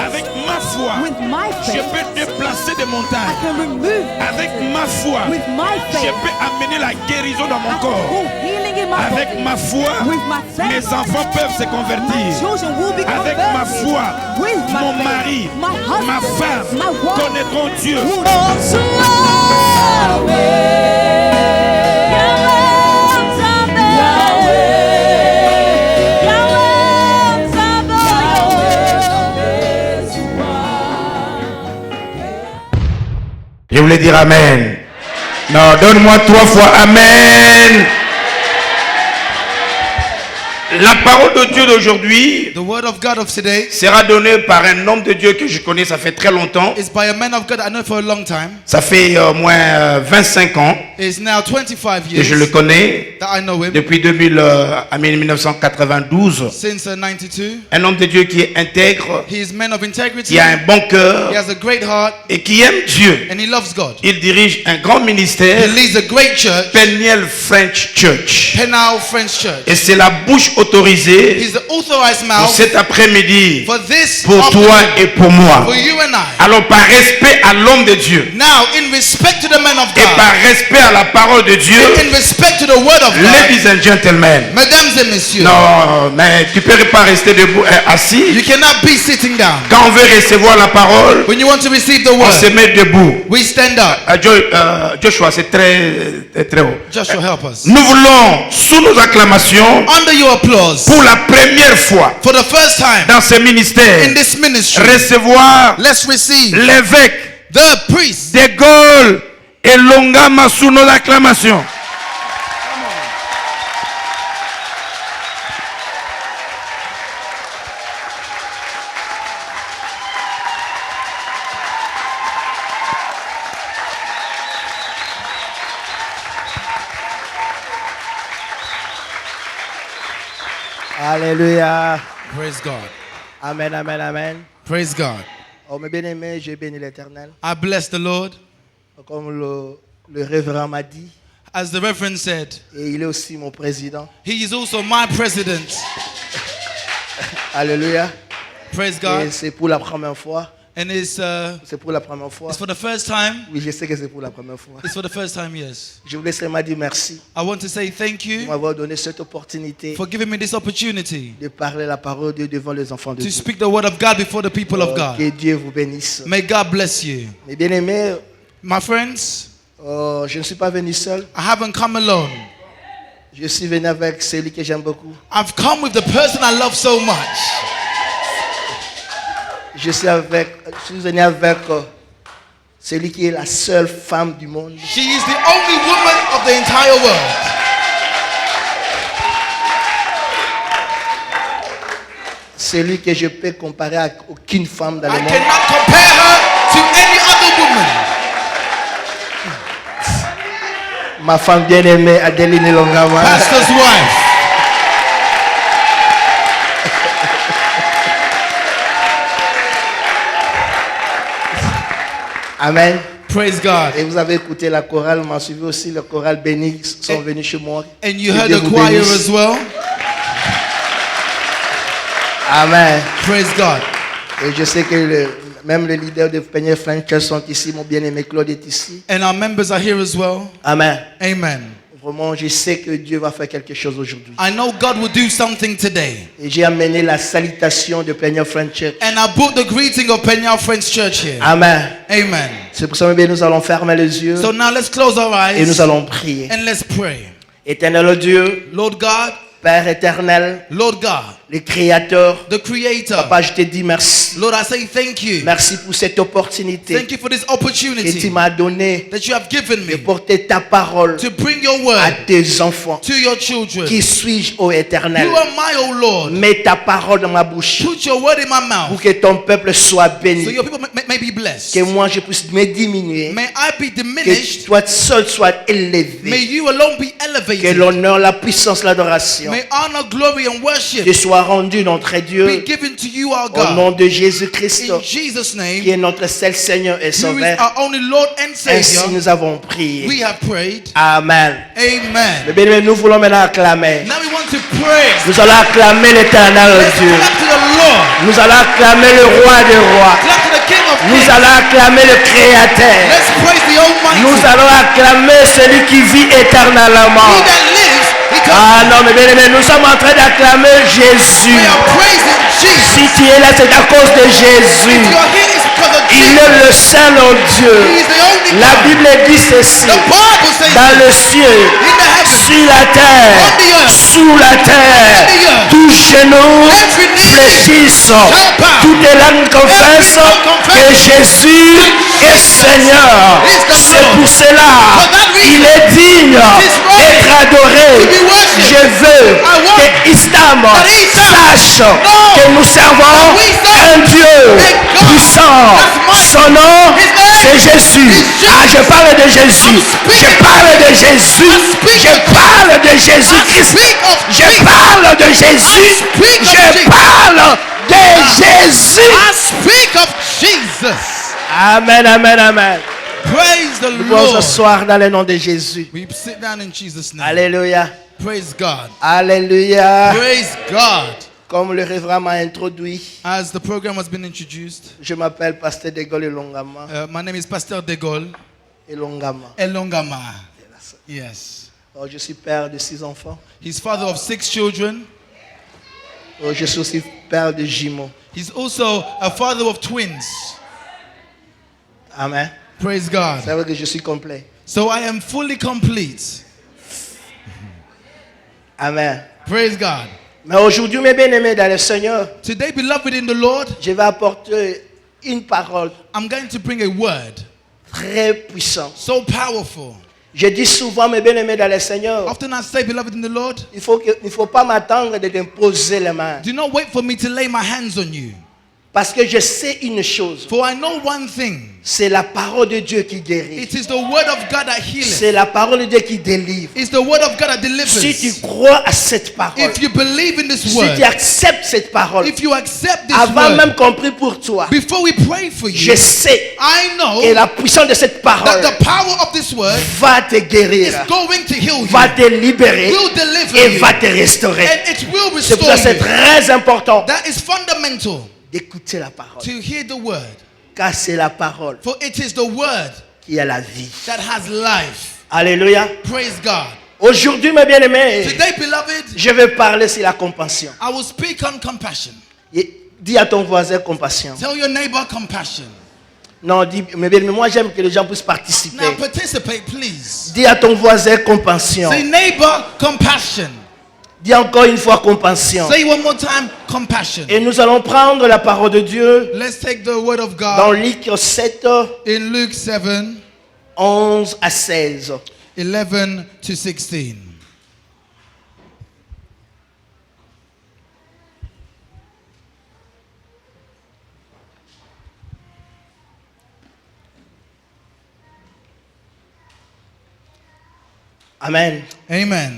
Avec ma foi, with my je faith, peux déplacer des I montagnes. can remove. Avec ma foi, With my je faith, peux amener la guérison dans I mon can corps. hold healing in my Avec body. ma foi, With my faith, mes enfants peuvent se my convertir. children will be Avec converted. ma foi, With my mon faith, mari, my husband, ma femme my wife, connaîtront Dieu. Je voulais dire Amen. Non, donne-moi 3 fois Amen. La parole de Dieu d'aujourd'hui The word of God of today sera donnée par un homme de Dieu que je connais, ça fait très longtemps. is by a man of God I know for a long time. Ça fait au moins 25 ans It's now 25 que je le years connais, that I know him. depuis 1992. Since 92. Un homme de Dieu qui est intègre, He is man of integrity. qui a un bon He cœur has a great heart et qui aime Dieu. and he loves God. Il dirige un grand He ministère, leads a great church, Peniel French Church. Penal French Church. Et c'est la bouche autorisée He's the authorized pour mouth cet après-midi, for this pour toi afternoon, et pour moi. for you and I. Alors par respect à l'homme de Dieu Now, in respect to the man of et God, par respect à la parole de Dieu, in respect to the word of God, ladies and gentlemen. mesdames et messieurs, Non, mais tu peux pas rester debout, assis. you cannot be sitting down. Quand on veut recevoir la parole, When you want to receive the on se word, met debout. we stand up. Joshua, c'est très haut. Joshua, help us. Nous voulons, sous nos acclamations, Under your applause, pour la première fois for the first time dans ce ministère, in this ministry, recevoir let's receive l'évêque the priest de Gaulle et Longama sous nos acclamations. Alléluia. Praise God. Amen, amen, amen. Praise God. Oh, mes bien-aimés, j'ai béni l'Éternel. I bless the Lord. Comme le révérend m'a dit, As the Reverend said, et il est aussi mon président. he is also my president. Alléluia. Praise Et God. c'est pour la première fois. And C'est pour la première fois. it's for the first time. Oui, je sais que c'est pour la première fois. It's for the first time, yes. Je voulais seulement dire merci I want to say thank de you m'avoir donné cette opportunité for giving me this opportunity de parler la parole de Dieu devant les enfants de to Dieu. speak the word of God before the people of God. Que Dieu vous bénisse. May God bless you. Mes bien-aimés, My friends, je ne suis pas venu seul. I haven't come alone. Je suis venu avec celui que j'aime beaucoup. I've come with the person I love so much. Je suis venu avec celui qui est la seule femme du monde. She is the only woman of the entire world. Celui que je peux comparer à aucune femme dans le I monde. cannot compare her to any other woman. Ma femme bien-aimée, Adeline Longama. Pastor's wife. Amen. Praise God. Et vous avez écouté la chorale, m'a suivi aussi, le chorale béni sont venus chez moi. And you Que heard Dieu the vous choir bénisse. as well. Amen. Praise God. Et je sais que même les leaders de Peniel French Church sont ici, mon bien-aimé Claude est ici. And our members are here as well. Amen. Amen. Vraiment, je sais que Dieu va faire quelque chose aujourd'hui. I know God will do something today. Et j'ai amené la salutation de Peniel French Church. And I brought the greeting of Peña French Church here. Amen. Amen. C'est pour ça que nous allons fermer les yeux So now let's close our et eyes nous allons prier. and let's pray. Éternel Dieu, Lord God, Père éternel, Lord God, le Créateur, the Creator. Papa, je te dis merci. Lord, I say thank you. Merci pour cette opportunité Thank you for this que tu opportunity m'as donnée that you have given de me porter ta parole to bring your à word tes enfants. to your children. Qui suis-je, ô Éternel? You are my, O Lord. Mets ta parole dans ma bouche Put your word in my pour mouth que ton peuple soit so béni. your people may be blessed. Que moi je puisse me diminuer. May I be Que diminished. toi seul sois May élevé. you alone be Que elevated. l'honneur, la puissance, l'adoration May honor, glory, and te worship soit rendu, notre be Dieu, given to you, our au nom God. de Jésus-Christ, In Jesus' qui name, est notre seul Seigneur et who is Sauveur. our only Lord and Ainsi Savior, nous avons prié. we have prayed. Amen. Amen. Mais bien, nous voulons maintenant acclamer. Now we want to pray. Nous allons acclamer l'éternel Let's Dieu. clap to the Lord. Nous allons acclamer le roi des rois. Clap to the King of Nous Kings. allons acclamer le créateur. Let's praise the Almighty. Nous allons acclamer celui qui vit éternellement. He that lives, he can. Ah non, mais bien aimé, nous sommes en train d'acclamer Jésus. We are praising Jesus. Si tu es là, c'est à cause de Jésus. If you are here, it's because of Il Jesus. est le seul en Dieu. He is the only La God. Bible dit ceci. The Bible says Dans le ciel, in the heavens, sur la terre, on the earth, sous la terre, on the earth, tout genou every knee fléchisse, shall bow, toutes les langues confessent tongue confess que Jésus est Seigneur. is the C'est Lord. pour cela For that reason, il est digne is right d'être adoré. to be worshipped. Je veux I want que Istam that Istam sache know que nous servons that we serve un Dieu a God puissant. that's mighty. Son nom, His name c'est Jésus. is Jesus. Ah, je parle de Jésus. Je parle de Jésus. Je parle de Jésus-Christ. speak of Je Jesus. parle de Jésus. speak of Je Jesus. parle de Jésus. I speak of Jesus. Amen, amen, amen. Praise the Nous pouvons Lord. s'asseoir dans le nom de Jésus. We sit down in Jesus' name. Alléluia. Praise God. Alléluia. Praise God. Comme le révérend m'a introduit, As the program has been introduced, je m'appelle Pasteur De Gaulle Elongama. my name is Pastor De Gaulle Elongama. Elongama. Yes. Oh, je suis père de 6 enfants. He's father of 6 children. Oh, je suis aussi père de jumeaux. He's also a father of twins. Amen. Praise God. C'est vrai que je suis complet. So I am fully complete. Amen. Praise God. Mais aujourd'hui, mes bien-aimés dans le Seigneur, Today, beloved in the Lord, je vais apporter une parole I'm going to bring a word très puissante. so powerful. Je dis souvent, mes bien-aimés dans le Seigneur, Often I say, beloved in the Lord, il ne faut pas m'attendre de t'imposer les mains. do not wait for me to lay my hands on you. Parce que je sais une chose, For I know one thing. c'est la parole de Dieu qui guérit. It is the word of God that healeth. C'est la parole de Dieu qui délivre. It's the word of God that Si tu delivers. crois à cette parole, If you believe in this si word, tu acceptes cette parole, if you accept this avant word, même qu'on prie pour toi, before we pray for je you, sais I know que la puissance de cette that parole the power of this word va te guérir, is going to heal you, va te libérer will deliver et you, va te restaurer. and it will C'est pour restore ça que c'est you. très important That is fundamental d'écouter la parole. to hear the word, Car c'est la parole for it is the word qui a la vie. that has life. Alléluia. Praise God. Aujourd'hui, mes bien-aimés, Today, beloved, je vais parler sur la compassion. I will speak on compassion. Et dis à ton voisin compassion. Tell your neighbor compassion. Non, dis, mais moi j'aime que les gens puissent participer. Now participate, please. Dis à ton voisin compassion. Say neighbor compassion. Dis encore une fois compassion. Say one more time compassion. Et nous allons prendre la parole de Dieu Let's take the word of dans God Luc 7, in Luke 7, 11 à 16. 11 to 16. Amen. Amen.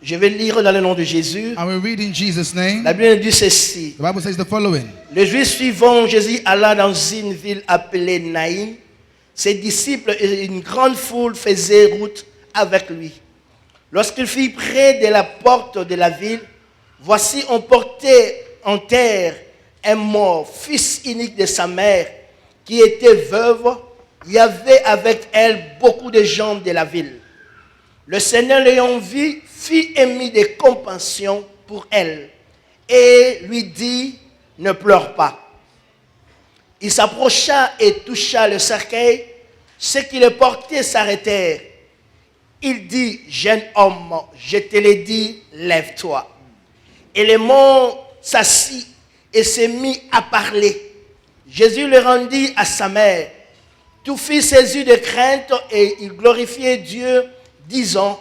Je vais lire dans le nom de Jésus. I will read in Jesus' name. La Bible dit ceci. The Bible says the following. Le jour suivant, Jésus alla dans une ville appelée Naïm. Ses disciples et une grande foule faisaient route avec lui. Lorsqu'il fut près de la porte de la ville, voici on portait en terre un mort, fils unique de sa mère, qui était veuve. Il y avait avec elle beaucoup de gens de la ville. Le Seigneur l'ayant vu, fut ému de compassion pour elle et lui dit, ne pleure pas. Il s'approcha et toucha le cercueil. Ceux qui le portaient s'arrêtèrent. Il dit, jeune homme, je te l'ai dit, lève-toi. Et le mort s'assit et se mit à parler. Jésus le rendit à sa mère. Tout fut saisi de crainte et il glorifiait Dieu, disant,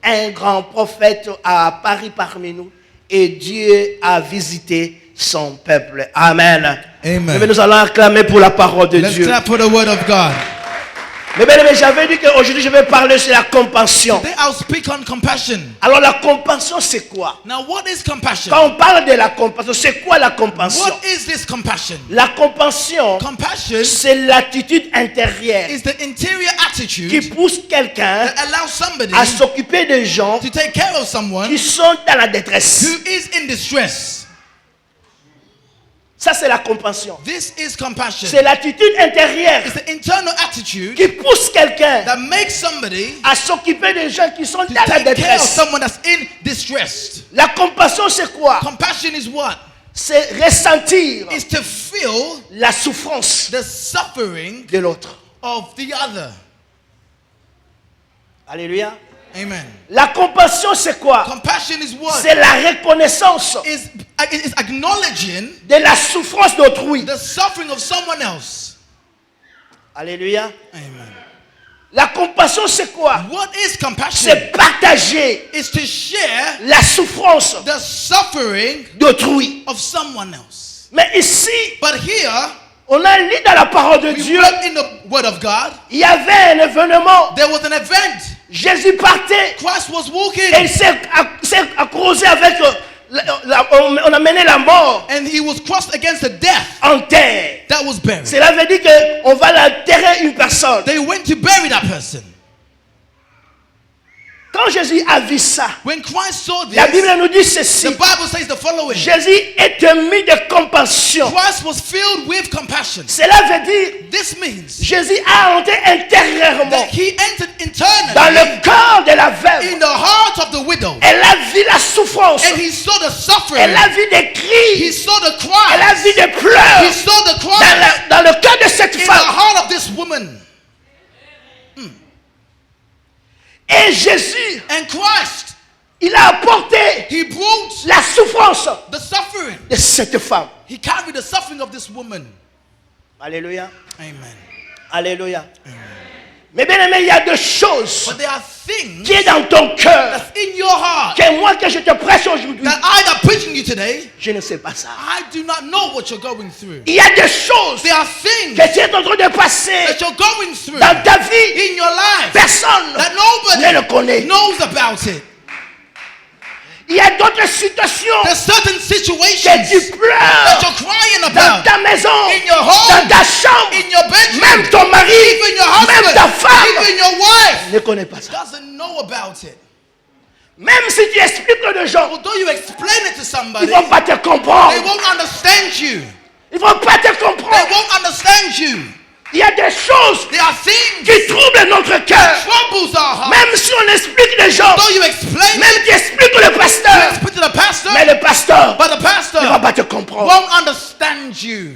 un grand prophète a apparu parmi nous et Dieu a visité son peuple. Amen. Amen. Mais nous allons acclamer pour la parole de Let's Dieu. clap for the word of God. Mais bien, j'avais dit qu'aujourd'hui je vais parler sur la compassion. Today I'll speak on compassion. Alors la compassion c'est quoi? Now, what is compassion? Quand on parle de la compassion, c'est quoi la compassion? What is this compassion? La compassion, Compassion c'est l'attitude intérieure is the interior qui attitude pousse quelqu'un that allows somebody à s'occuper des gens to take care of someone qui sont dans la détresse. who is in distress. Ça, c'est la compassion. This is compassion. C'est l'attitude intérieure It's the internal attitude qui pousse quelqu'un that makes somebody à s'occuper des gens qui sont to dans la take care of détresse. someone that's in distress. La compassion, c'est quoi? Compassion is what? C'est ressentir Is to feel la souffrance the suffering de l'autre. of the other. Alléluia. Amen. La compassion, c'est quoi? Compassion is what? C'est la reconnaissance Is acknowledging de la souffrance d'autrui. the suffering of someone else. Alléluia. Amen. La compassion, c'est quoi? What is compassion? C'est partager Is to share la souffrance the suffering d'autrui. of someone else. Mais ici, But here, on a lu dans la parole de we Dieu, read in the Word of God, il y avait un événement. there was an event. Jésus partait Christ was et walking il s'est accroché avec, on a mené la mort and he was crossed against the death en terre. that was buried. Cela veut dire qu'on va l'enterrer une personne. They went to bury that person. Quand Jésus a vu ça, When Christ saw la Bible this, nous dit ceci. the Bible says the following. Jésus est ému de compassion. Christ was filled with compassion. Cela veut dire This means Jésus a entré intérieurement that he entered dans internally le cœur de la in veuve. the heart of the widow. Elle a vu la souffrance. And he saw the suffering. Elle a vu des He cris. saw the Elle a cries. vu des pleurs He saw the dans, cries dans le cœur de cette in the femme. heart of this woman. Et Jésus, And Christ, il a apporté he brought la souffrance the suffering. de cette femme. He carried the suffering of this woman. Alléluia. Amen. Alléluia. Mais bien aimé, il y a deux choses But there are things qui est dans ton cœur that's in your heart que moi que je te prêche aujourd'hui, that I that preaching you today, je ne sais pas ça. I do not know what you're going through. Il y a des choses There are things que tu es en train de passer that you're going through dans ta vie. in your life Personne that ne le nobody connaît. knows about it. Il y a d'autres situations There's certain que tu situations that pleures you're crying dans about ta maison, in your dans home, ta chambre. in your bedroom, Même ton mari, even your même husband, ta femme even your wife ne connaît pas ça. doesn't know about it. Même si tu expliques aux gens, Although you explain it to ils somebody, ne vont pas te they comprendre. won't understand you. Ils ne vont pas te They comprendre. won't understand you. Il y a des choses There are things qui troublent notre cœur. troubles our heart. Même si on explique les gens, Although you explain même it, tu expliques le you pasteur, explain to the pastor, mais le pasteur but the ne va pastor pas te comprendre. won't understand you.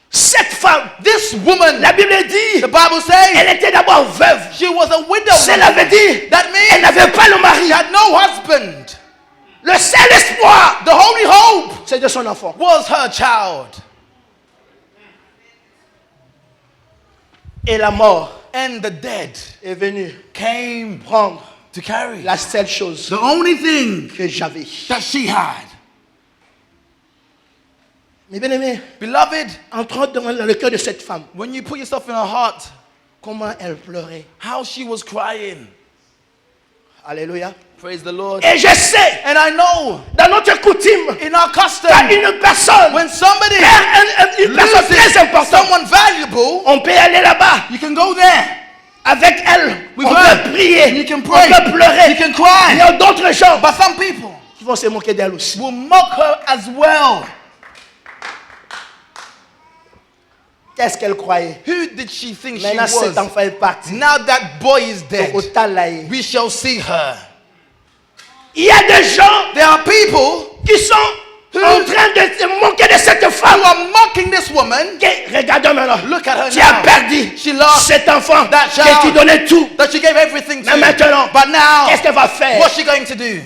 Cette femme, This woman, la Bible dit, the Bible says, elle était d'abord veuve. she was a widow. Cela veut dire, That elle means n'avait pas le mari. she had no husband. Le seul espoir, The only hope c'est de son enfant. was her child. Et la mort And the dead est venue came prendre to carry la seule chose the only thing que j'avais. that she had. Mais bien aimé, Beloved, entrons dans le cœur de cette femme. when you put yourself in her heart, Comment elle pleurait. how she was crying. Alléluia. Praise the Lord. Et je sais, And I know dans notre coutume, in our custom, quand une personne when somebody perd une personne très loses importante, someone valuable, on peut aller là-bas. you can go there. Avec elle, With on her, peut prier, you can on pray, peut pleurer. you can Il y cry. a d'autres gens But some people qui vont se moquer d'elle aussi. will mock her as well. Qu'est-ce qu'elle croyait? Who did she think she Maintenant, cet was? enfant est parti. Now that boy is dead. Autant l'aïe. We shall see her. Il y a des gens There are people qui sont en train de se moquer de cette who femme. are mocking this woman. Regarde maintenant. Look at her Tu as now. perdu She lost cet enfant that que child. tu donnais tout. That she gave everything Mais to. maintenant, But now, qu'est-ce qu'elle va faire? what's she going to do?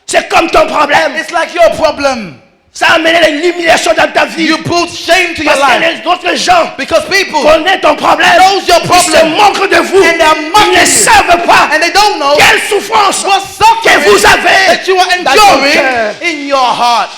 C'est comme ton problème. It's like your problem. Ça a amené l'humiliation dans ta vie. You brought shame to your Parce que life. les autres gens Because people, connaissent ton problème. knows your Ils problem. se moquent de vous. And they are mocking Ils ne you. savent pas and they don't know quelle souffrance what que suffering vous avez that you are dans ton enduring cœur. in your heart.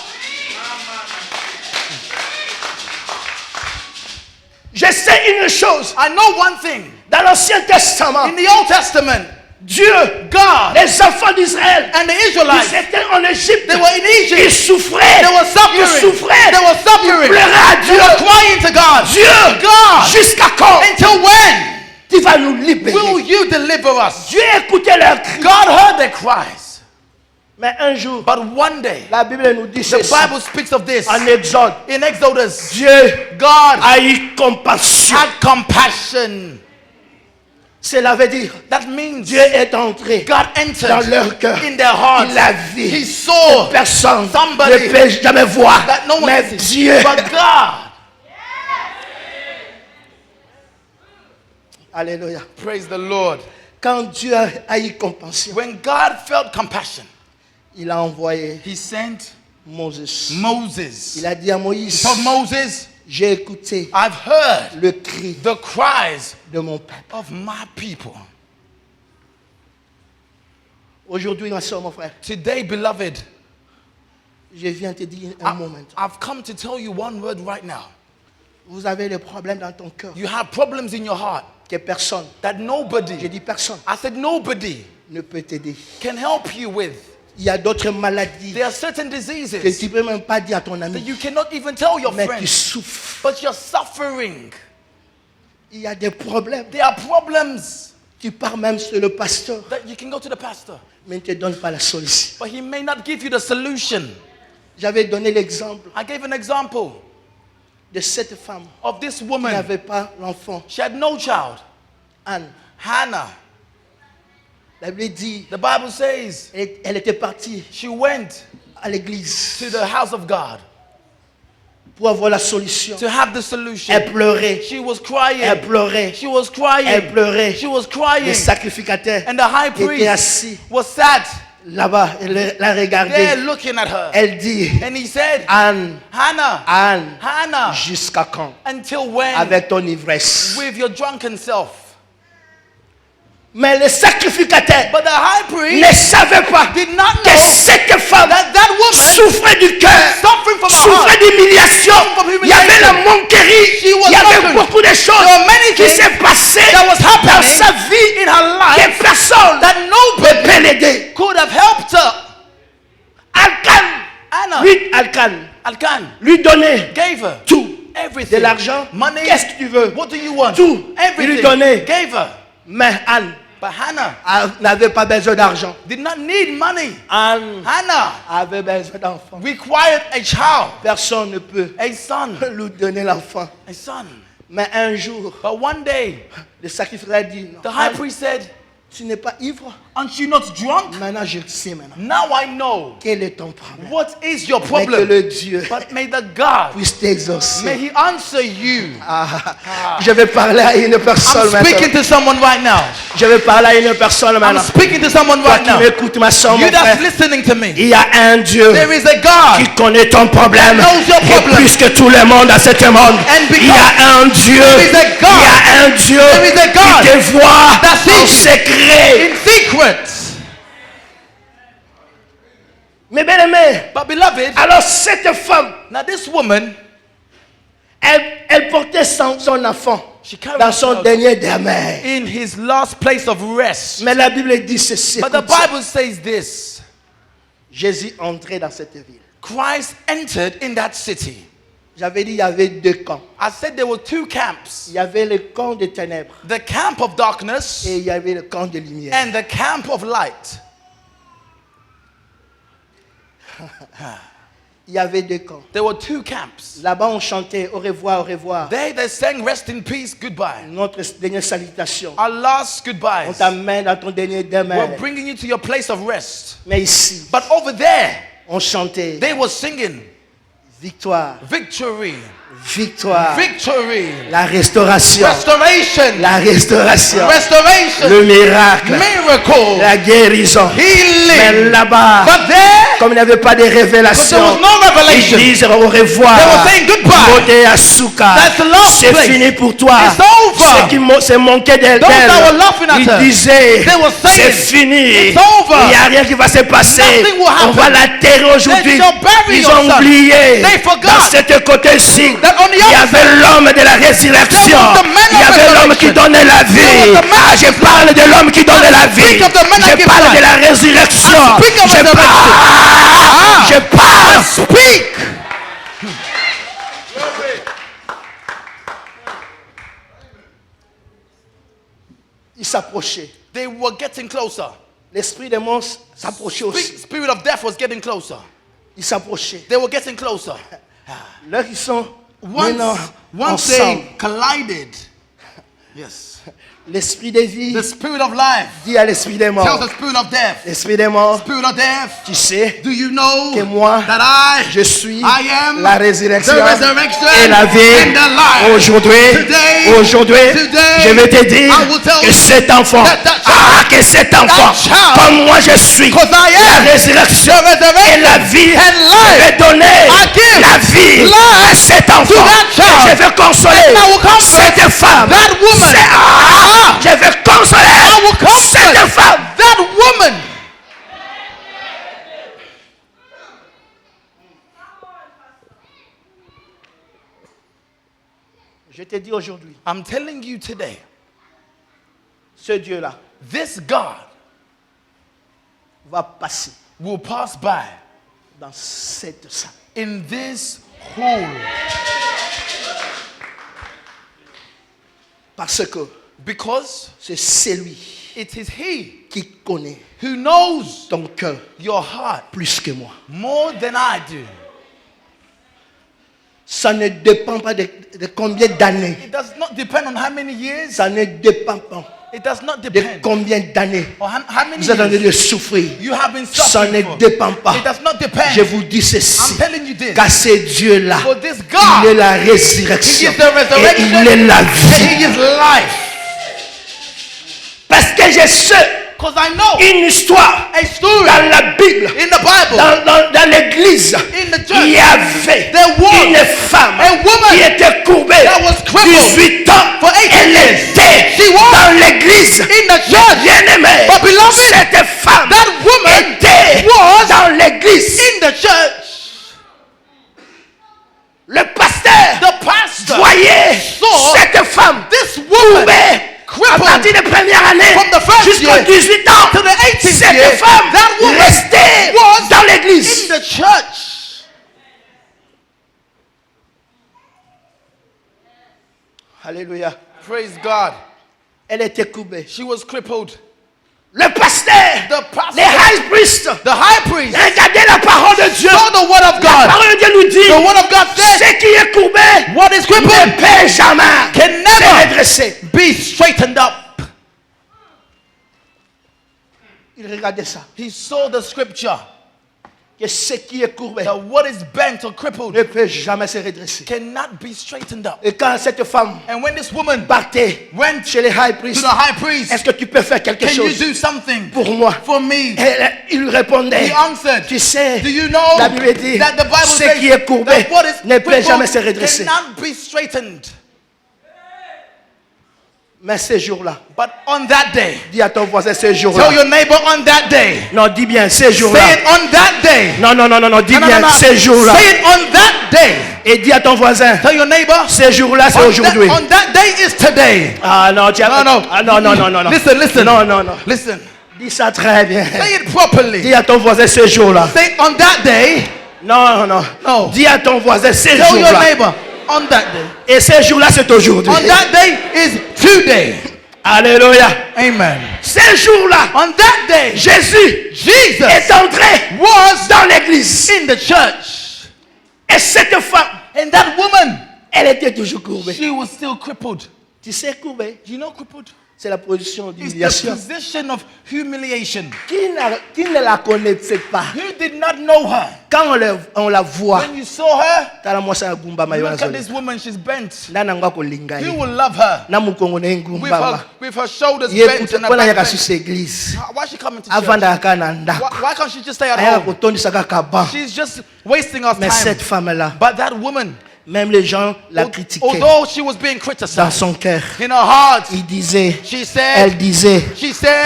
Je sais une chose. I know one thing. Dans l'Ancien Testament, In the Old Testament, Dieu, God les enfants d'Israël, and the ils Israelites, étaient en Égypte. they were in Ils Egypt. souffraient. They were Ils suffering. souffraient. They were Ils suffering. pleuraient à They Dieu. were crying to God. Dieu, God, jusqu'à quand until when tu vas nous libérer? will you deliver us? Dieu écoutait leurs cris. God heard their cries. Mais un jour, But one day, la Bible nous dit the ceci. Bible speaks of this. En Exode, In Exodus, Dieu God a eu compassion. had compassion. Cela veut dire, That means Dieu est entré God dans entered leur cœur. in their hearts. Il a vu. He saw Personne somebody ne peut jamais voir. that no one Mais can see. Dieu. But God, Alléluia. praise the Lord. Quand Dieu a eu compassion, When God felt compassion, il a envoyé He sent Moses. Moses. Il a dit à He Moïse, told Moses, j'ai écouté I've heard le cri the cries de mon peuple. of my people. Aujourd'hui, ma soeur, mon frère, Today, beloved, je viens te dire un moment. I've come to tell you one word right now. Vous avez des problèmes dans ton cœur You have problems in your heart que personne, that je nobody, dis personne, I said nobody ne peut t'aider. can help you with. Il y a d'autres maladies There are certain que diseases tu ne peux même pas dire à ton that ami, you cannot even tell your mais tu friends, souffres. but you're suffering. Il y a des problèmes. There are problems Tu pars même sur le pasteur, that you can go to the pastor, mais il ne te donne pas la solution. but he may not give you the solution. J'avais donné l'exemple I gave an example de cette femme of this qui woman. n'avait pas l'enfant, She had no child. Anne. Hannah. La Bible dit, The Bible says elle était partie she went à l'église to the house of God pour avoir la solution. to have the solution. Elle pleurait, She was elle crying. pleurait, She was elle crying. pleurait. She was Les crying. sacrificateurs And the high étaient priest assis was sat là-bas, elle la there regardait. looking at her. Elle dit, And he said, Anne, Hannah, Anne, Hannah, jusqu'à quand? until when? Avec ton ivresse. With your drunken self. Mais les sacrificateurs But the high ne priest savaient pas did not que know cette femme that woman souffrait du cœur, suffering from her souffrait heart. d'humiliation. From Il y avait la humiliation. manquerie, She was il y avait suffering. beaucoup de choses There were many qui things s'est passé that was dans happening sa vie in her life que personne that ne nobody peut l'aider. could have helped her. Alcan, Anna, lui, Alcan, Alcan, lui donnait gave her tout. everything. De l'argent, Money. qu'est-ce que tu veux? What do you want? Tout. Il Everything. lui donnait. Gave her. Mais Anne But Hannah n'avait pas besoin d'argent. did not need money. Anne Hannah avait besoin d'enfants. required a child, Personne ne peut a son, lui donner l'enfant. a son. Mais un jour, But one day, le sacrificateur dit, non, the high Anne, priest said, tu n'es pas ivre. aren't you not drunk? Maintenant, je sais maintenant. Now I know Quel est ton problème? what is your Mais que problem. le Dieu But may the God, puisse may t'exaucer. He answer you. Je vais parler à une personne I'm speaking maintenant. to someone right now. Je vais parler à une personne I'm maintenant. speaking to someone Toi right qui now. m'écoutes, ma soeur, mon You that's frère. listening to me. Il y a un Dieu There is a God. qui connaît ton problème. Knows your Et problem. plus que tout le monde à cet monde, And because il y a un Dieu. there is a God. Il y a un Dieu There is a God qui te voit that en sees secret. in secret. Mes bien-aimés, But beloved, alors cette femme, now this woman, elle portait son enfant she carried dans son out dernier demeure. in his last place of rest. Mais la Bible dit ceci. But the écoute ça. Bible says this. Jésus entrait dans cette ville. Christ entered in that city. J'avais dit il y avait deux camps. I said there were two camps. Il y avait le camp des ténèbres The camp of darkness et il y avait le camp de lumière. and the camp of light. Il y avait deux camps. There were two camps. Là-bas, on chantait au revoir, au revoir. They sang rest in peace, goodbye. Notre dernière salutation. Our last On goodbyes. t'amène dans ton dernier demeure. We're bringing you to your place of rest. Mais ici, But over there, on chantait they were singing victoire, victory, victoire, victory, la restauration, restoration, la restauration, restoration, le miracle, miracle, la guérison. Mais healing. là-bas, But there, comme il n'y avait pas de because there révélation, was no ils revelation, disent au revoir. they were saying goodbye. Moté à Souka. That's the last C'est place. fini pour toi. It's over. Ceux qui se moquaient d'elle, Those that were laughing at ils her, disaient, they were c'est saying, fini. it's over. Il n'y a rien qui va se passer. Nothing will happen. On va l'enterrer aujourd'hui. They shall bury Ils your ont son. oublié. They forgot Dans cette côté-ci, that on the il y other avait l'homme de la résurrection. There was the man Il y of avait l'homme qui resurrection. donnait la vie. There was the man Ah, of je parle de l'homme qui donne la vie. speak of the man that Je gives parle de life. la résurrection. I speak of Je resurrection. parle. Je parle. speak. Il s'approchait. They were getting closer. L'esprit des mort s'approchait aussi. Spirit of death was getting closer. Il s'approchait. They were getting closer. Là, ils sont maintenant Once ensemble. they collided, yes, L'esprit de vie the spirit of life dit à l'esprit des tells morts. the spirit of death. L'esprit des morts, Spirit of death, tu sais do you know que moi, that je suis I am la résurrection the resurrection et la vie. and the life. Aujourd'hui, Today, je vais te dire I will tell que you cet enfant, que cet enfant, child, comme moi je suis, because I la am résurrection the resurrection et la vie, and je life. vais donner I give la vie life à cet enfant. that child. Je vais consoler And I will comfort cette femme. that woman. Je vais consoler I will comfort cette femme. that woman. Je te dis aujourd'hui, I'm telling you today, ce Dieu-là this God va passer will pass by dans cette salle. in this hall Parce que because c'est celui it is He qui connaît who knows ton cœur your heart plus que moi. more than I do. Ça ne dépend pas de combien d'années. It does not depend on how many years. Ça ne dépend pas It does not de depend combien d'années on how many vous êtes en train years de souffrir. you have been Ça ne suffering for. dépend pas. It does not depend. Je vous dis ceci. I'm telling you this. Car c'est Dieu-là. For this Il God, est la He résurrection. is the resurrection Et il est la and vie. He is life. Parce que je sais Because I know une histoire a story dans la Bible, in the Bible, dans l'église. in the Il church, y avait there was une femme a woman qui était courbée that was crippled 18 ans. for 18 Elle years. était She was dans l'église. in the church. Bien-aimée, But beloved, cette femme that woman était was dans l'église. in the church. Le pasteur The pastor voyait saw cette femme this woman courbée à crippled partir des premières années from the first jusqu'à year 18 ans. to the 18th year. Cette femme That woman restait was dans l'église. in the church. Alléluia. Praise God. Elle était courbée. She was crippled. Le pasteur, The pastor, les high priests, the high priest, regardez la parole de Dieu. saw the word of La God. parole de Dieu nous dit, The word of God says, ce qui est courbé what is ne crippled peut jamais can se never redresser. be straightened up. Il regardait ça. He saw the scripture Que ce qui est courbé that what is bent or crippled ne peut jamais se redresser. cannot be straightened up. Et quand cette femme And when this woman partait went chez les high to priests, the high priest, est-ce que tu peux faire quelque can you chose do something pour moi? for me? Il lui répondait, He answered, tu sais, do you know la Bible dit, that the Bible ce says qui est courbé that what is ne peut jamais se crippled redresser. cannot be straightened? Mais ce jour-là, But on that day, dis à ton voisin ce tell jour-là. your neighbor on that day. Non, dis bien ce jour-là. Say it on that day. Non, dis No, no, bien no, no. ce jour-là. Say it on that day. Et dis à ton voisin, Tell your neighbor ce jour-là, c'est on aujourd'hui. on that day is today. Ah non, tu as... No, no. Ah, non. Listen. Non. Listen. Dis ça très bien. Say it properly. Dis à ton voisin ce jour-là. Say it on that day. Non. No. Dis à ton voisin ce Tell your jour-là. neighbor on that day. Et ce jour-là, c'est aujourd'hui. On that day is today. Alléluia. Amen. Ce jour-là, On that day, Jésus Jesus est entré was dans l'église. in the church. Et cette femme, And that woman, elle était toujours courbée. she was still crippled. Tu sais, courbée, You know crippled? c'est la position It's the d'humiliation. position of humiliation. Qui ne la connaissait pas? You did not know her. Quand on la voit, When you saw her, tala mwasi agumba mayo look at nazoli. this woman, she's bent. Nana ngwa kolinga You ye. will love her. Na mukongo na With ngumba. her shoulders Ye bent kuta and her kona back yaka bent. susa église. Why is she coming to church? Avanda akana ndako. Why can't she just stay at Ayaka home? kotondisa kaka ban. She's just wasting our Mais time. cette femme-là, But that woman, même les gens la critiquaient. although she was being Dans criticized, son cœur, in her heart, il disait, she elle said, disait,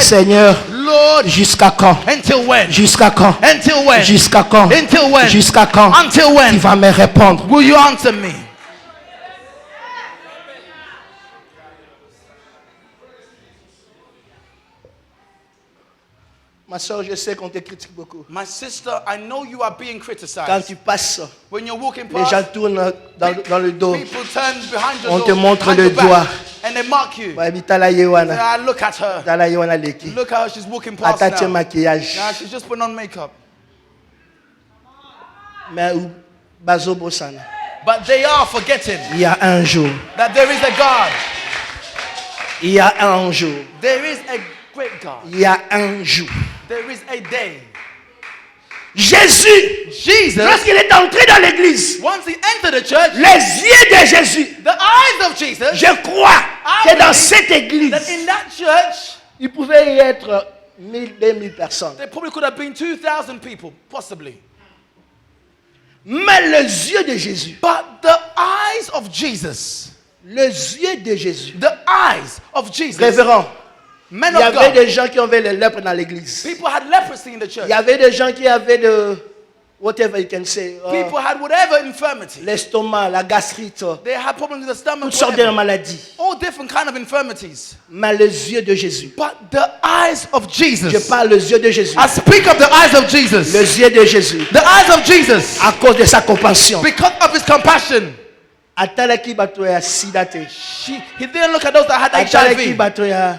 Seigneur, Lord, jusqu'à quand? until when? Jusqu'à quand? Until when? Jusqu'à quand? Until when? Jusqu'à quand? Until Tu when vas me répondre. will you answer me? Ma soeur, je sais qu'on te critique beaucoup. My sister, I know you are being Quand criticized. tu passes, When you're walking les gens past, tournent dans le dos. people turn behind your On door, te montre behind le your back, doigt. and and they mock you. Bah, bitala yewana. Ah, look at her. Bitala yewana leki. Look how she's walking past Attache now. maquillage. Now she's just putting on makeup. Mais bazo bosana. But they are forgetting Il y a un jour. that there is a God. Il y a un jour. There is a great God. Il y a un jour. There is a day. Jésus, Jesus, lorsqu'il est entré dans l'église, once he entered the church, les yeux de Jésus, the eyes of Jesus, je crois que dans cette église, that in that church, il pouvait y être 1000, 2000 personnes. there probably could have been 2,000 people, possibly. Mais les yeux de Jésus, But the eyes of Jesus, les yeux de Jésus, the eyes of Jesus, révérend, men il y of avait God, des gens qui avaient les lèpres dans l'église. people had leprosy in the church. Il y avait des gens qui avaient de, whatever you can say, People had whatever infirmity. l'estomac, la gastrite, They had problems with the stomach, toutes sortes de whatever. maladies. All different kind of infirmities. Mais les yeux de Jésus, But the eyes of je Jesus, parle les yeux de Jésus, I speak of the eyes of Jesus, les yeux de Jésus, the eyes of Jesus, à cause de sa compassion. because of his compassion. Atalaki bato ya sida te. He didn't look at those that had Atalaki HIV bato ya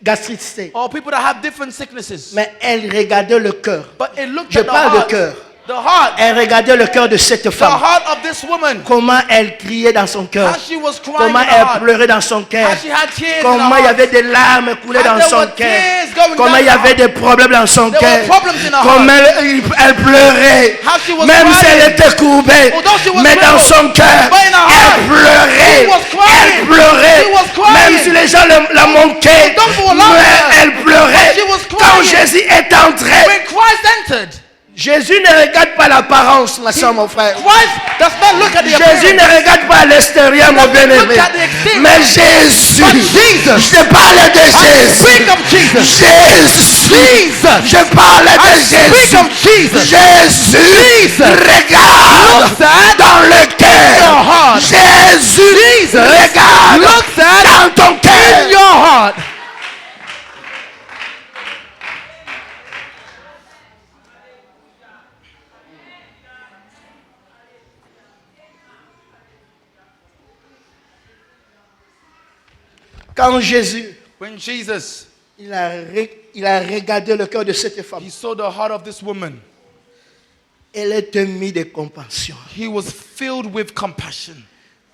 gastrite te. or people that have different sicknesses. Mais elle regardait le cœur. But it looked Je at the parle de heart, cœur. the heart, Elle regardait le cœur de cette the femme. heart of this woman. Comment elle criait dans son cœur. How she was crying Comment in her elle heart. pleurait dans son cœur. How she had tears in Comment her il y heart. avait des larmes coulées And dans there son were cœur. tears going Comment down il y her avait heart. des problèmes dans son There were cœur. problems in her Comment heart. elle pleurait. How she was Même si crying. elle était courbée. Although she was Mais dans crippled, son cœur, but in her heart, elle pleurait. she was crying. Elle pleurait. She was crying. Même si les gens la manquaient. Don't go along Mais with her. elle pleurait. But she was Quand crying. Jésus est entré. When Christ entered, Jésus ne regarde pas l'apparence, ma soeur, mon frère. Christ does not look at the Jésus ne appearance. regarde pas l'extérieur, mon bien-aimé. Look at the exterior. Mais Jésus, But Jesus, je parle de Jésus. speak of Jesus. Jésus, je parle de I speak Jésus. of Jesus. Jésus, regarde looks at dans le your cœur. heart. Jésus, regarde looks at dans ton in cœur. your heart. Quand Jésus, When Jesus, il a regardé le cœur de cette femme, he saw the heart of this woman, elle était mise de compassion. he was filled with compassion.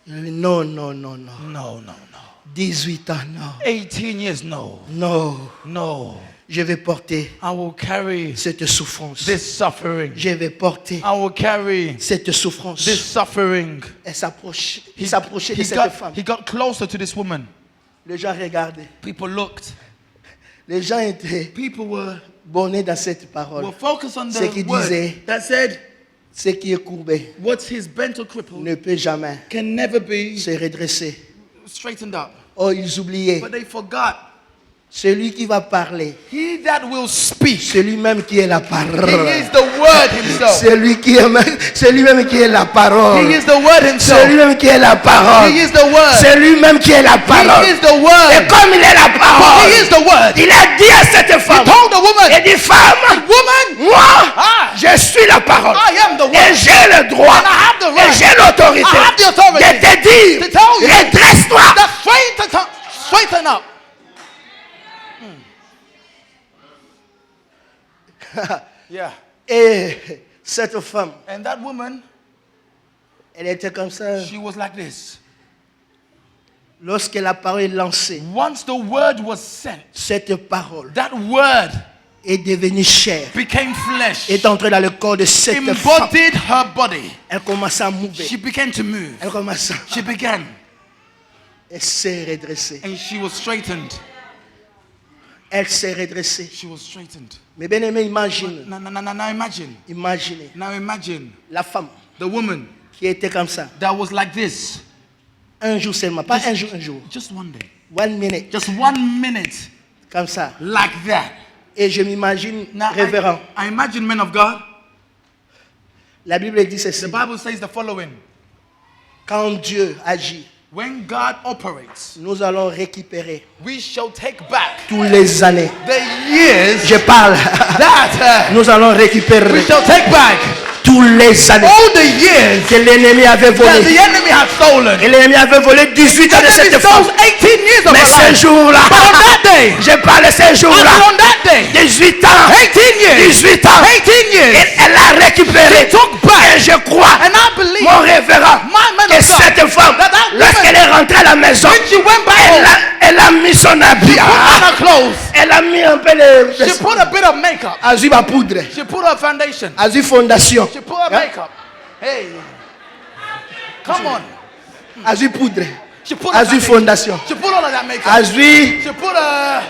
Non, non, non, non. No, no, no. 18 ans, non. 18 years, no. Non. No. Je vais porter I will carry cette souffrance. this suffering. Je vais porter I will carry cette souffrance. this suffering. Il s'approchait de He cette got, femme. he got closer to this woman. Les gens regardaient. People looked. Les gens étaient People were bornés dans cette parole. focused on Ce the qui word disait, that said, ce qui est courbé what is bent or crippled ne peut jamais can never be se redresser. straightened up. Oh, ils oubliaient. But they forgot. Celui qui va parler, He that will speak, c'est lui-même qui est la he parole. is the word himself. C'est lui-même qui est la parole. He is the word C'est himself. lui-même qui est la parole. He is the word. C'est lui-même qui est la parole. He is the Et word. comme il est la parole, He is the word. il a dit à cette He femme, told the woman, il dit, femme, woman, moi, Ah. je suis la parole. I am the Et word. j'ai le droit. And I have the Et right. j'ai l'autorité I have the authority de te dire, to tell you redresse-toi. that straighten up. Yeah. Et cette femme, And that woman, elle était comme ça. she was like this. Lorsque la parole est lancée, Once the word was sent, cette parole that word est devenue chair. became flesh, Est entrée dans le corps de cette femme. embodied her body. Elle commence à mouver. She began to move. Elle commence à... She began, Elle s'est redressée. and she was straightened. Elle s'est redressée. She was straightened. Mais bien aimé, imagine. Now imagine. Imaginez Now imagine la femme the woman qui était comme ça. that was like this. Un jour seulement. Pas un jour, un jour. Just one day. 1 minute. Just 1 minute. Comme ça. Like that. Et je m'imagine Now, révérend. I imagine men of God. La Bible dit ceci. The Bible says the following. Quand Dieu agit, When God operates, nous allons récupérer we shall take back tous les années. the years Je parle. that Nous allons récupérer we shall take back tous les années all the years que l'ennemi avait that volé. the enemy had stolen. Et l'ennemi avait volé 18 ans de The enemy cette femme. stole 18 years of Mais her ce life. jour-là, But on that day, j'ai parlé ce and jour-là, on that day, 18 ans, 18 years, 18 ans, 18 years, elle a récupéré. she took back. Et je crois, And I believe mon révérend, my man que of God, cette femme, that woman, lorsqu'elle est rentrée à la maison, when she went back home, elle a mis son habit. she put on her clothes. Elle a mis un peu de She put a bit of makeup. azui ba poudre, She put her foundation. azui fondation, She put her makeup. Hey, come on. azui poudre, She put her azui foundation. fondation, She put all of that makeup. azui She put her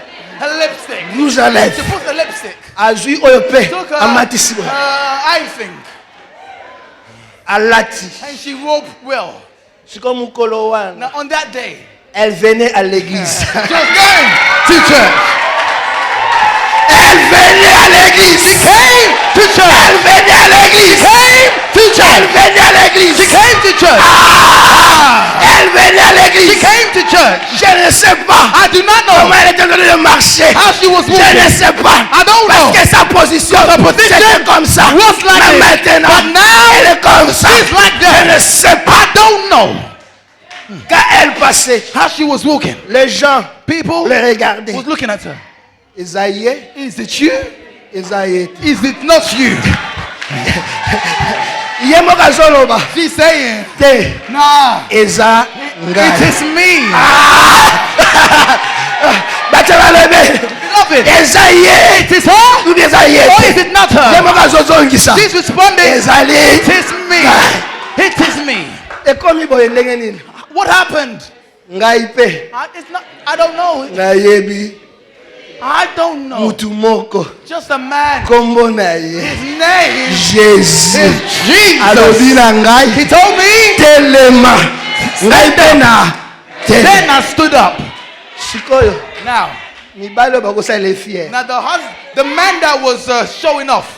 lipstick. rouge à She lèvres, put the lipstick. azui oyo pe Took her amatisi eye thing. alati. And she roped well. Siko mukolo wana, Now on that day, elle venait à l'église. she was going to church. Elle venait à l'église. She came to church. Elle venait à l'église. Came to Elle church. venait à l'église. She came to church. Elle venait à She l'église. came to church. Je ne sais pas I do not know comment elle était venue de marcher. how she was Je ne walking. sais pas. I don't know. Parce que sa position, c'était comme ça. was like Mais this. maintenant, But now, elle est comme ça. she's like that. Je ne sais pas. I don't know Quand elle passait, how she was walking. les gens People le regardaient. was looking at her. Isaïe, Is it you? Isaïe. Is it not you? Yemo kazoloba. She's saying, Te, nah, Eza it ngai. is me. Bacha balebe. Beloved, Ezaïe. it is her? Ou bien Ezaïe. Or is it not her? Yemo kazozongisa. She's responding, Ezali. it is me. It is me. Ekomi boye ndenge nini? What happened? Ngai pe. I don't know. Nayebi I don't know. mutu moko. Just a man. Kombo na ye. His name Jésus. is Jesus. Alobi na He ngai. told me. Telema. Ngai pe na. Then I stood up. Sikoyo. Now, Mibalo bakosala fier. the man that was showing off,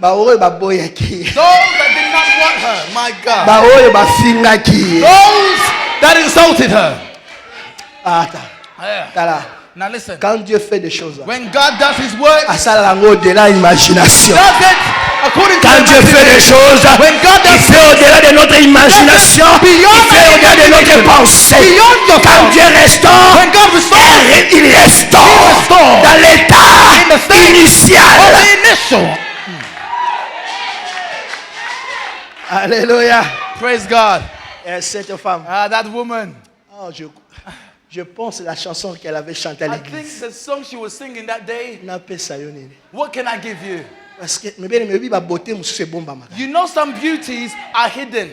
Baoyo baboyaki. those that did not want her, my God, Baoyo bafingaki. those that insulted her. Ata. Yeah. Tala. Now listen, Quand Dieu fait des choses, when God does His work, asala yango au-delà imagination. does it according to Quand the Dieu fait des choses, When God il does fait au-delà de notre imagination, il fait au-delà de notre pensée. beyond your Quand thoughts. Dieu restaure, When God restores, il restaure dans in the l'état state initial. of the initial. Alléluia. Praise God. Et cette femme, That woman. oh, je pense la chanson qu'elle avait chantée à I think l'église. the song she was singing that day. Napesa yo nini? What can I give you? Parce que mais bien mais ba beauté mususu ebombama. You know, some beauties are hidden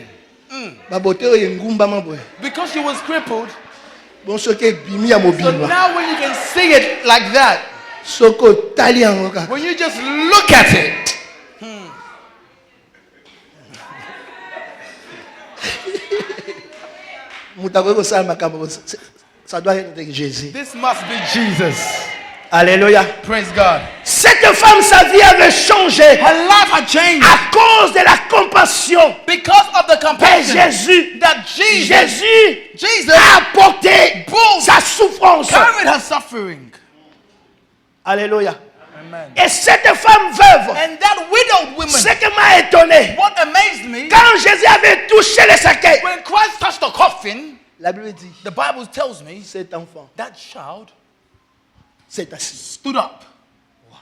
Ba beauté oyo ngumbama boye. because she was crippled. Bon soki bimi ya So mobimba. now, when you can see it like that, Soko tali yango kaka. when you just look at it, Mutu akoki kosala makambo ça doit être Jésus. this must be Jesus. Alléluia. Praise God. Cette femme, sa vie avait changé Her life had changed à cause de la compassion because of the que compassion Jésus, that Jesus Jésus a apporté brought, sa souffrance. carried her suffering. Alléluia. Amen. Et cette femme veuve, And that widowed woman, ce qui m'a étonné, what amazed me, quand Jésus avait touché le cercueil, when Christ touched the coffin, la Bible dit, the Bible tells me cet enfant that child s'est assis. stood up,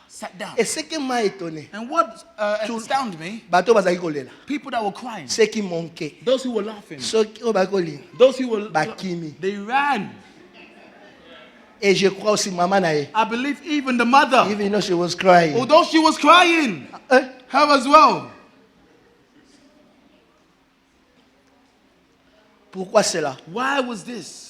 sat down. Et ce qui m'a étonné, And what astounded me, bato bazali kolela, people that were crying, ceux qui manquaient, those who were laughing, ceux qui ont bakoli, those who were, bakimi. they ran. Et je crois aussi maman nae, I believe even the mother, even though she was crying. although she was crying, Eh? her as well. Pourquoi cela? Why was this?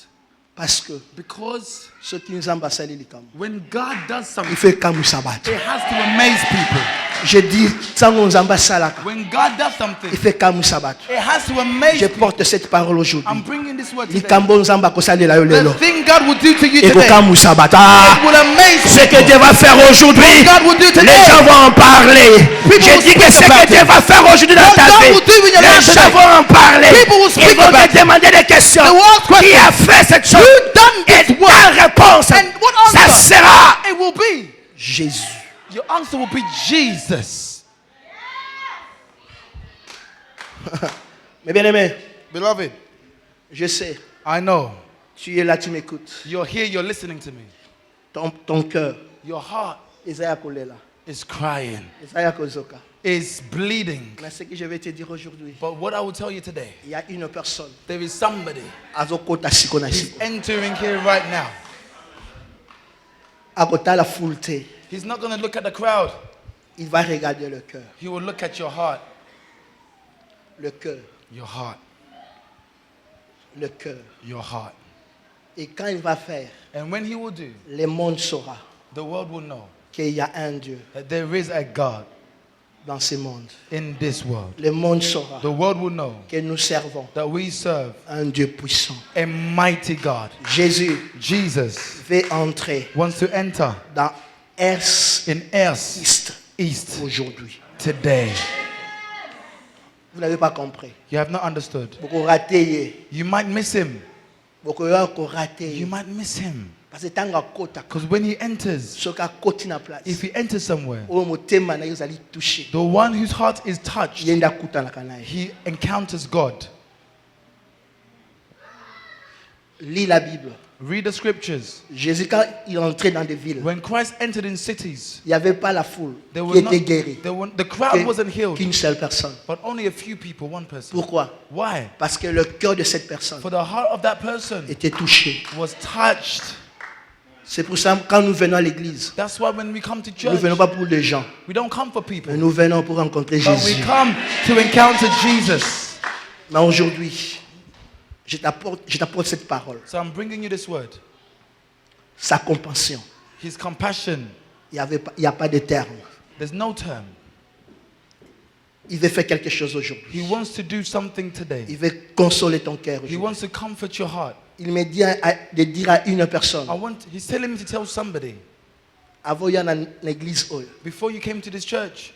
Parce que Because ceux qui nous ont basali likambo, when God does il something, fait comme sabato. it has to amaze people. Je dis, sango nzamba salaka, When God does something, il fait comme sabato. it has to amaze Je people. porte cette parole aujourd'hui. I'm bringing this word today. Likambo nzamba kosalela yo The lelo. thing God will do to you Et today comme sabato. Ah, will amaze ce que people. Dieu va faire aujourd'hui, God will do les today. gens vont en parler. People Je will dis que speak ce about que Dieu it. va faire aujourd'hui dans What ta God vie, will do in your les life gens today. vont en parler. People will Ils speak vont about te demander des questions. They will ask Qui questions. a fait cette chose? Who done Et this ta work? réponse, And what ça answer? sera It will be. Jésus. Your answer will be Jesus. Mais bien aimé, Beloved, je sais, I know tu es là, tu m'écoutes. you're here, you're listening to me. Ton cœur, Your heart Isaiah Kolela, is crying, Isaiah Kozoka. is bleeding. Mais ce que je vais te dire aujourd'hui, But what I will tell you today, il y a une personne, there is somebody Azokota Sikona who's Siko, entering here right now. Akota la foulte, He's not going to look at the crowd. il va regarder le cœur, He will look at your heart. le cœur, Your heart. le cœur. Your heart. Et quand il va faire, And when he will do, le monde saura the world will know qu'il y a un Dieu that there is a God dans ce monde. in this world. Le monde saura The world will know que nous servons that we serve un Dieu puissant. a mighty God. Jésus Jesus veut entrer wants to enter dans Est in East aujourd'hui. today. Vous n'avez pas compris. You have not understood. Beaucoup raté. You might miss him. Beaucoup encore raté. You might miss him. Parce que tant qu'à kota, Because when he enters, ce qu'a koti na place. if he enters somewhere, Au motema na yozali touché. the one whose heart is touched, Yenda kuta na kanaye. he encounters God. Lis la Bible. Read the scriptures. Jésus quand il entrait dans des villes, When Christ entered in cities, il n'y avait pas la foule there qui was not, était guérie. the crowd wasn't healed, Qu'une seule personne. but only a few people, one person. Pourquoi? Why? Parce que le cœur de cette personne For the heart of that person était touché. was touched. C'est pour ça que quand nous venons à l'église, That's why when we come to nous ne church, venons pas pour les gens, we don't come for people, mais nous venons pour rencontrer but we Jésus. come to encounter Jesus. Mais aujourd'hui, je t'apporte cette parole. So I'm bringing you this word. Sa compassion. His compassion. Il n'y a pas de terme. There's no term. Il veut faire quelque chose aujourd'hui. He wants to do something today. Il veut consoler ton cœur He aujourd'hui. wants to comfort your heart. Il me dit de dire à une personne, He's telling me to tell somebody, avant il y a dans l'église, before you came to this church,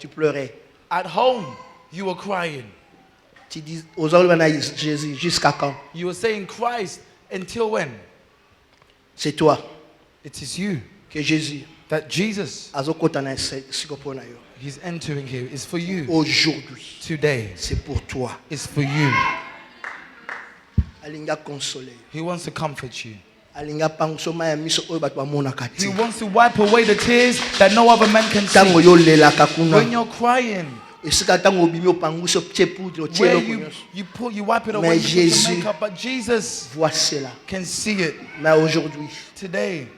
tu pleurais. at home, you were crying. Tu dis aux hommes Jésus, jusqu'à quand? You were saying, Christ, until when? C'est toi It is you. que Jésus That Jesus, azokota na sikopo na yo. he's entering here, is for you. Aujourd'hui, Today, c'est pour toi. is for you. Alinga consoler. He wants to comfort you. Alinga pangsoma ya miso oyo bato bamona He kati. wants to wipe away the tears that no other man can Tango see. yo lelaka When kuna. you're crying, Esika tango obimi opanguso tie poudre tie where lo you wipe it away Mais with Jésus- your makeup, but Jesus Vois cela. can see it. Mais aujourd'hui, Today,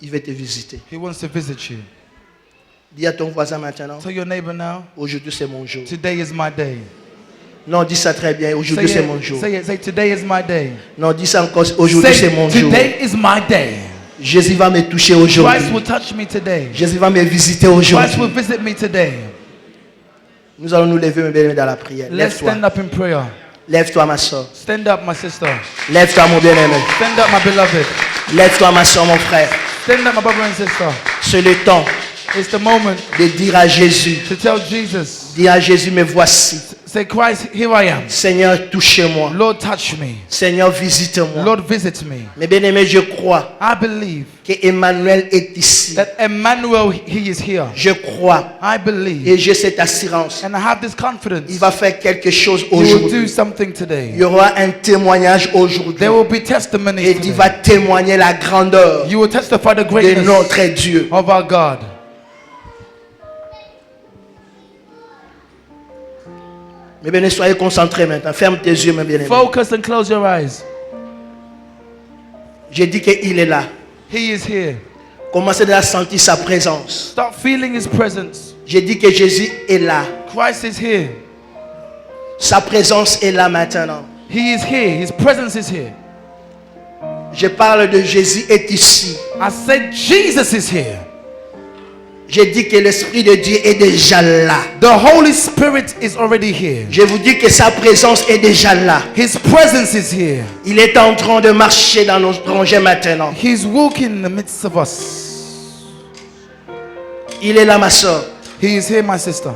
il va te visiter. he wants to visit you. Dis à ton voisin maintenant, Tell your neighbor now, aujourd'hui c'est mon jour. today is my day. Non, dis ça très bien, Say aujourd'hui c'est mon it, jour. say it, say today is my day. Non, dis ça encore, aujourd'hui c'est mon Say, jour. today is my day. Jésus va me toucher Christ will aujourd'hui. touch me today. Jésus va me visiter Christ will aujourd'hui. visit me today. Nous allons nous lever, mes bien-aimés, dans la prière. Let's stand Lève-toi. up in prayer. Lève-toi, ma soeur. Stand up, my sister. Lève-toi, mon bien-aimé. Stand up, my beloved. Lève-toi, ma soeur, mon frère. Stand up, my brother and sister. C'est le temps It's the moment de dire à Jésus, to tell Jesus, dis à Jésus, me voici. say, Christ, here I am. Seigneur, touchez-moi. Lord, touch me. Seigneur, visite-moi. Lord, visit me. Mes bien-aimés, je crois I believe que Emmanuel est ici. that Emmanuel, he is here. Je crois I believe, et j'ai cette assurance. and I have this confidence. Il va faire quelque chose He will do aujourd'hui. something Il today. y aura un témoignage aujourd'hui. There will be testimonies Et il va today. témoigner la grandeur You will testify the de greatness notre Dieu. of our God. Mes bien-aimés, soyez concentrés maintenant. Ferme tes yeux, mes bien-aimés. Focus and close your eyes. J'ai dit qu'il est là. He is here. Commencez à sentir sa présence. Start feeling his presence. J'ai dit que Jésus est là. Christ is here. Sa présence est là maintenant. He is here. His presence is here. Je parle de Jésus est ici. I said Jesus is here. J'ai dit que l'Esprit de Dieu est déjà là. The Holy Spirit is already here. Je vous dis que sa présence est déjà là. His presence is here. Il est en train de marcher dans nos rangées maintenant. He's walking in the midst of us. Il est là, ma soeur. He is here, my sister.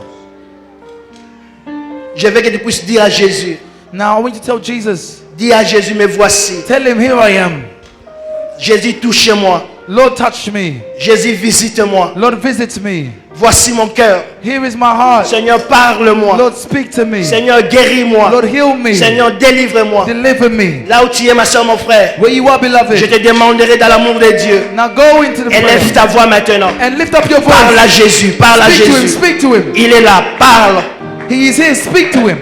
Je veux que tu puisses dire à Jésus. Now I want you to tell Jesus, Dis à Jésus, me voici. tell him, here I am. Jésus, touche-moi. Lord, touch me. Jésus, visite-moi. Lord, visit me. Voici mon cœur. Here is my heart. Seigneur, parle-moi. Lord, speak to me. Seigneur, guéris-moi. Lord, heal me. Seigneur, délivre-moi. Deliver me. Là où tu es, ma soeur, mon frère, Where you are, je beloved. te demanderai dans l'amour de Dieu. Now go into the Élève prayer ta voix maintenant. and lift up your Parle voice. à Jésus. Parle à Speak to him. Jésus. Speak to him. Il est là. Parle. He is here. Speak to him.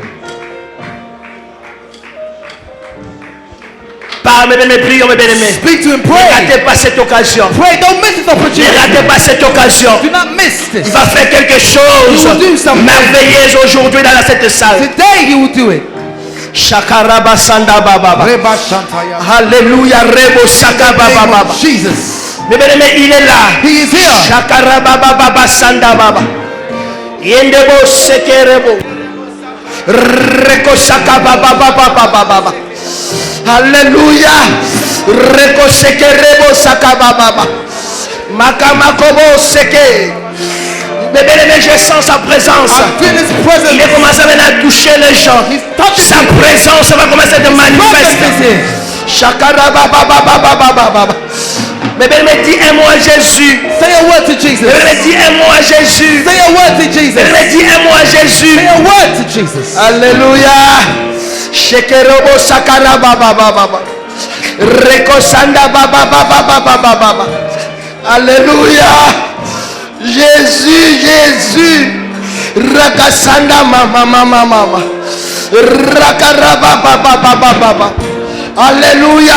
Parle, mes bien-aimés. Prions, mes bien-aimés. Speak to him. Ne Pray. ratez pas cette occasion. Pray. Don't miss this Ne opportunity. ratez pas cette occasion. Do not miss Il this. va faire quelque chose He will do something. merveilleux aujourd'hui dans cette salle. Today he will do it. Shakaraba Sanda Baba. Reba Shantaya. Alléluia. Rebo Saka In the name Baba Baba. of Jesus. Mes bien-aimés, il est là. He is here. Shakaraba Baba Sanda Baba. Yendebo Sekerebo. Reko Saka Baba Baba Baba. Alléluia. Reko Sekerebo Saka Baba. Makamakobo Seke. Mais bien aimé, je sens sa présence. I feel his presence. Il est commencé à toucher les gens. Sa présence va commencer à Presence manifester. is here. Shakaraba Baba Baba Baba Baba. Mais bien aimé, dis un mot à Jésus. Say a word to Jesus. Mais bien aimé, dis un mot à Jésus. Say a word to Jesus. Mais bien aimé, dis un mot à Jésus. Say a word to Jesus. Alléluia. Shekerobo Sakaraba Baba Baba. Rekosanda Baba Baba Baba Baba. Alléluia. Jésus, Jésus. Rakasanda mama mama mama. Rakaraba baba baba baba. Alléluia.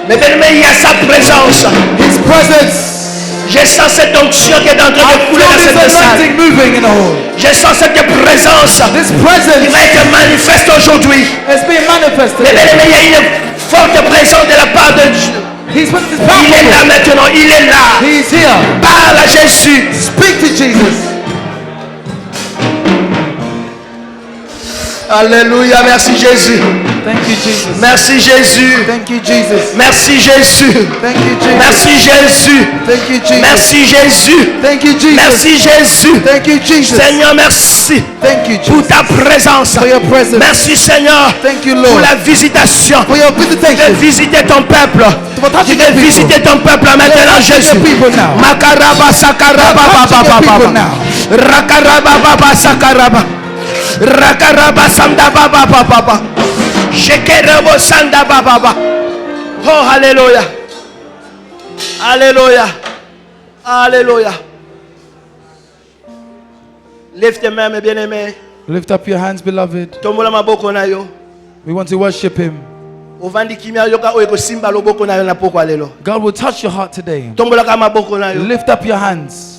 Mais bien aimé, il y a sa présence. His presence. Je sens cette onction qui est en train de couler dans Feel cette this salle. anointing moving in the hall. Je sens cette présence This qui presence va être manifeste aujourd'hui. is being manifested. Mais bien aimé, il y a une forte présence de la part de Dieu. His presence is Il est là powerful. maintenant, il est là. He is here. Parle à Jésus. Speak to Jesus. Alléluia, merci Jésus. Thank you, Jesus. Merci Jésus. Thank you, Jesus. Merci Jésus. Thank you, Jesus. Merci Jésus. Thank you, Jesus. Merci Jésus. Thank you, Jesus. Merci Jésus. Thank you, Jesus. Seigneur, merci Thank you, pour Jesus. ta présence. For your presence. Merci Seigneur Thank you, pour Lord. la visitation. For your Je vais visitation. visiter ton peuple. For touching Je vais your people. visiter ton peuple maintenant, Touching Jésus. your people now. Makaraba sakaraba Touching your baba people baba. now. Rakaraba baba sakaraba. Rakaraba sanda baba baba. Shekerebo sanda baba baba. Oh, alléluia. Alléluia. Alléluia. Lève tes mains, mes bien-aimés. Lift up your hands, beloved. Tombola maboko na yo. We want to worship him. Ovandi kimia yoka oyo kosimba loboko na yo na poko alelo. God will touch your heart today. Tombola ka maboko na yo. Lift up your hands.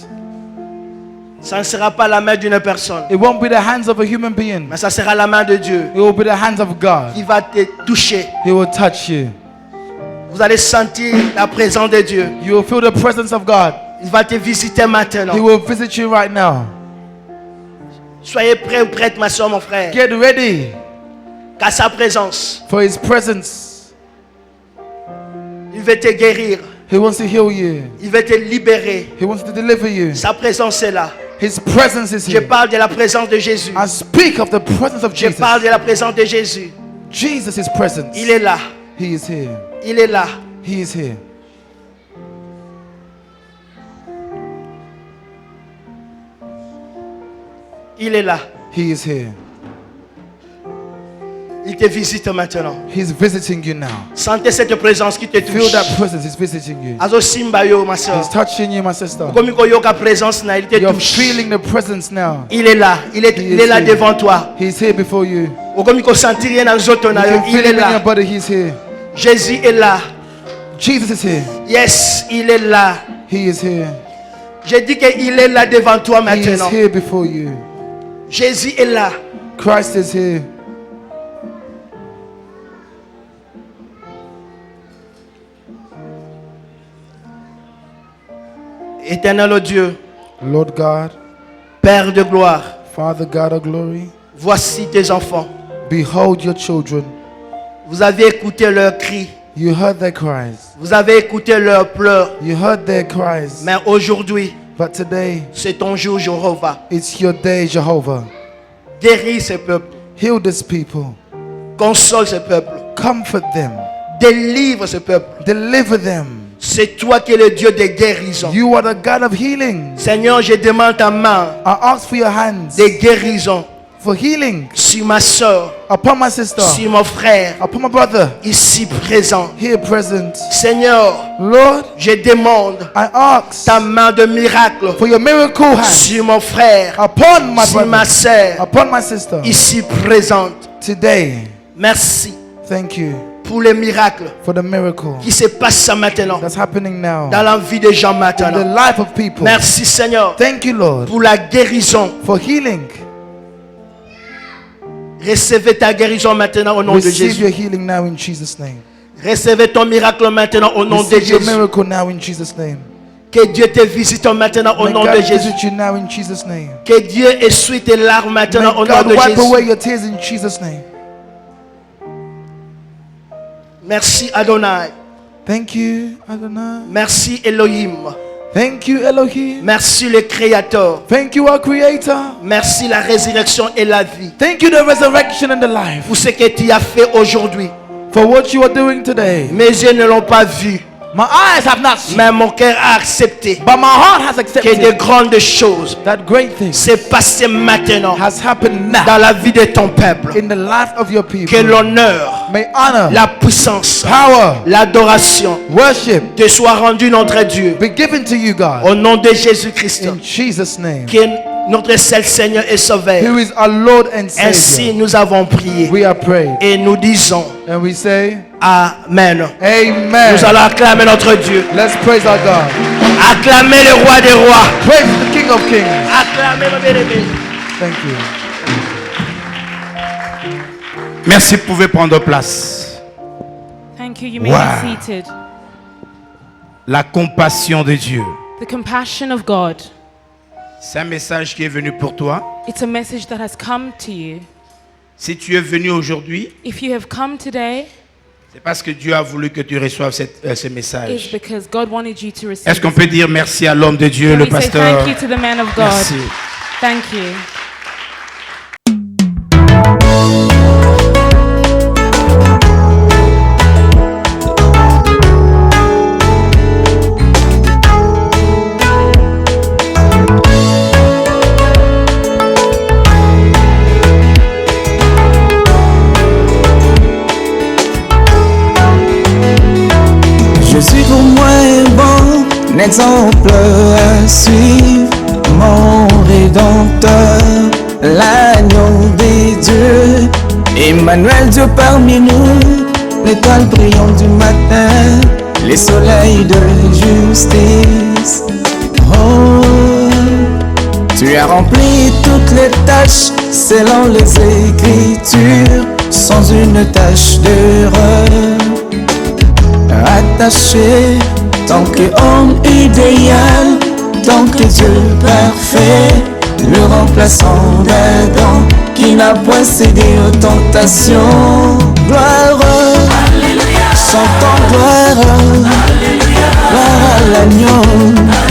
Ça ne sera pas la main d'une personne, It won't be the hands of a human being. mais ça sera la main de Dieu It will be the hands of God. qui va te toucher. He will touch you. Vous allez sentir la présence de Dieu. You will feel the presence of God. Il va te visiter maintenant. He will visit you right now. Soyez prêts ou prêtes, ma soeur, mon frère, Get ready qu'à sa présence, for his presence. il veut te guérir. He wants to heal you. Il veut te libérer. He wants to deliver you. Sa présence est là. His presence is Je here. parle de la présence de Jésus. I speak of the presence of Je Jesus. parle de la présence de Jésus. Jesus is present. Il est là. He is here. Il est là. He is here. Il est là. He is here. Il te visite maintenant. He's visiting you now. Sentez cette présence qui te Feel touche. that presence. He's visiting you. Azo simba yo, ma soeur. He's touching you, my sister. Comme il y a présence na, il te You're touche. feeling the presence now. Il est là. Il est He is là here. devant toi. He's here before you. Comme il sentir rien dans zoto You na yo, can il feel est him in your là. body. He's here. Jésus est là. Jesus is here. Yes, il est là. He is here. Je dis qu'il est là devant toi He is maintenant. here before you. Jésus est là. Christ is here. Éternel Dieu, Lord God, Père de gloire, Father God of glory, voici tes enfants. behold your children. Vous avez écouté leurs cris. You heard their cries. Vous avez écouté leurs pleurs. You heard their cries. Mais aujourd'hui, But today, c'est ton jour, Jéhovah. it's your day, Jehovah. Guéris ce peuple. Heal this people. Console ce peuple. Comfort them. Délivre ce peuple. Deliver them. C'est toi qui es le Dieu des guérisons. You are the God of healing. Seigneur, je demande ta main I ask for your hands de guérison for healing sur ma soeur, upon my sister, sur mon frère, upon my brother, ici présent. here present. Seigneur, Lord, je demande I ask ta main de miracle for your miracle hand sur mon frère, upon my sur ma brother, soeur, upon my sister. ici présente. Today, Merci thank you pour les miracles for the miracle qui se passent maintenant that's happening now dans la vie des gens in the maintenant. life of people. Merci Seigneur Thank you, Lord, pour la guérison. for healing. Recevez ta guérison maintenant au nom de Receive Jésus. your healing now in Jesus' name. Recevez ton miracle maintenant au nom de Receive your Jésus. miracle now in Jesus' name. Que Dieu te visite maintenant au May nom God de Jésus. visit you now in Jesus' name. Que Dieu essuie tes larmes May maintenant au nom God de wipe away Jésus. your tears in Jesus' name. Merci Adonai. Thank you, Adonai. Merci Elohim. Thank you, Elohim. Merci le Créateur. Thank you, our Creator. Merci la résurrection et la vie. Thank you, the resurrection and the life, Pour ce que tu as fait aujourd'hui. for what you are doing today. Mes yeux ne l'ont pas vu. My eyes have not seen, Mais mon cœur a accepté but my heart has que accepted de grandes choses that great thing s'est passé maintenant has happened dans now la vie de ton peuple. in the life of your Que people. l'honneur, May honor, la puissance, power, l'adoration worship te soit rendue notre Dieu. be given to you, God, Au nom de Jésus-Christ, in Jesus' name, qui est notre seul Seigneur et Sauveur. who is our Lord and Ainsi Savior. nous avons prié We are prayed et nous disons and we say, Amen. Amen. Nous allons acclamer notre Dieu. Let's praise our God. Acclamer le roi des rois. Praise the King of Kings. Acclamer le bien-aimé. Thank you. Merci, vous pouvez prendre place. Thank you. You may Wow. be seated. La compassion de Dieu. The compassion of God. C'est un message qui est venu pour toi. It's a message that has come to you. Si tu es venu aujourd'hui, If you have come today, c'est parce que Dieu a voulu que tu reçoives ce it's message. because God wanted you to receive. Est-ce qu'on this. peut dire merci à l'homme de Dieu, Can le we say pasteur? thank you to the man of God? Merci. Thank you. Jésus pour moi est bon, un exemple à suivre, mon rédempteur, l'agneau des dieux, Emmanuel Dieu parmi nous, l'étoile brillante du matin, les soleils de justice. Oh, tu as rempli toutes les tâches selon les Écritures, sans une tache d'erreur. Attaché, tant que homme idéal, tant que Dieu parfait, le remplaçant d'Adam, qui n'a point cédé aux tentations. Gloire, chantons gloire, gloire à l'agneau.